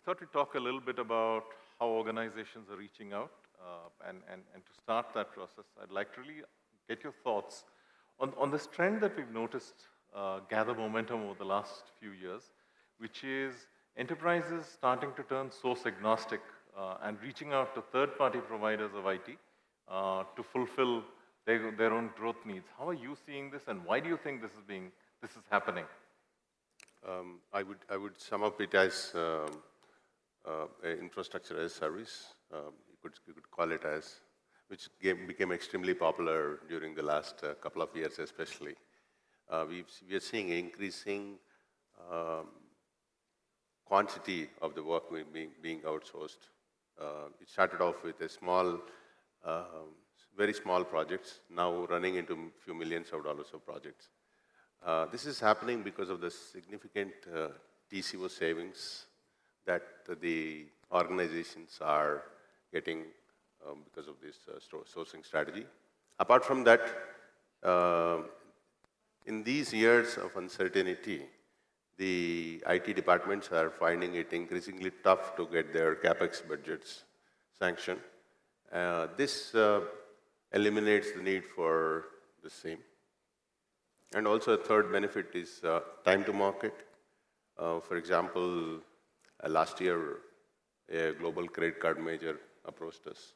thought we'd talk a little bit about how organizations are reaching out. And to start that process, I'd like to really get your thoughts on this trend that we've noticed gather momentum over the last few years, which is enterprises starting to turn source agnostic and reaching out to third-party providers of IT to fulfill their own growth needs. How are you seeing this, and why do you think this is happening? I would sum up it as infrastructure as service. You could call it as, which became extremely popular during the last couple of years, especially. We are seeing increasing quantity of the work being outsourced. It started off with a small, very small projects, now running into a few millions of dollars of projects. This is happening because of the significant TCO savings that the organizations are getting because of this sourcing strategy. Apart from that, in these years of uncertainty, the IT departments are finding it increasingly tough to get their CapEx budgets sanctioned. This eliminates the need for the same. And also a third benefit is time to market. For example, last year, a global credit card major approached us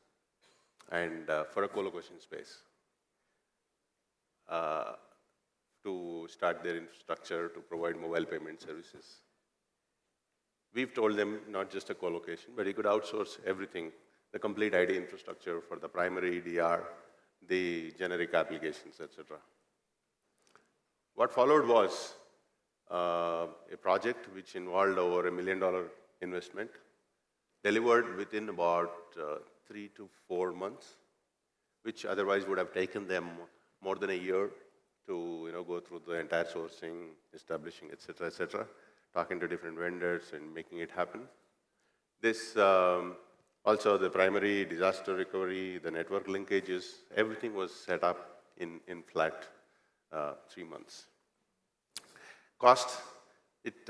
and for a co-location space to start their infrastructure to provide mobile payment services. We've told them not just a co-location, but you could outsource everything, the complete IT infrastructure for the primary EDR, the generic applications, etc. What followed was a project which involved over $1 million investment, delivered within about 3 to 4 months, which otherwise would have taken them more than a year to go through the entire sourcing, establishing, etc., talking to different vendors and making it happen. This also the primary disaster recovery, the network linkages, everything was set up in flat 3 months. Cost, it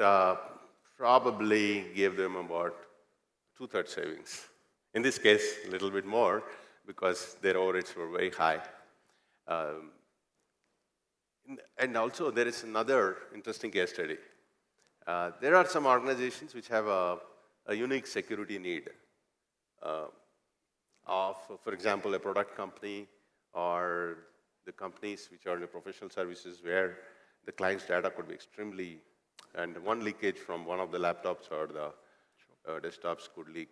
probably gave them about 2/3 savings. In this case, a little bit more because their overheads were very high. And also, there is another interesting case study. There are some organizations which have a unique security need of, for example, a product company or the companies which are in the professional services where the client's data could be extremely, and one leakage from one of the laptops or the desktops could leak,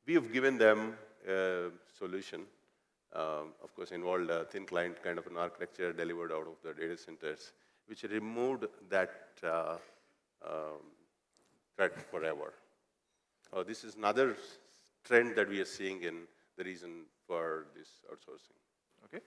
We have given them a solution, of course, involved a thin client kind of an architecture delivered out of the data centers, which removed that threat forever. This is another trend that we are seeing in the reason for this outsourcing.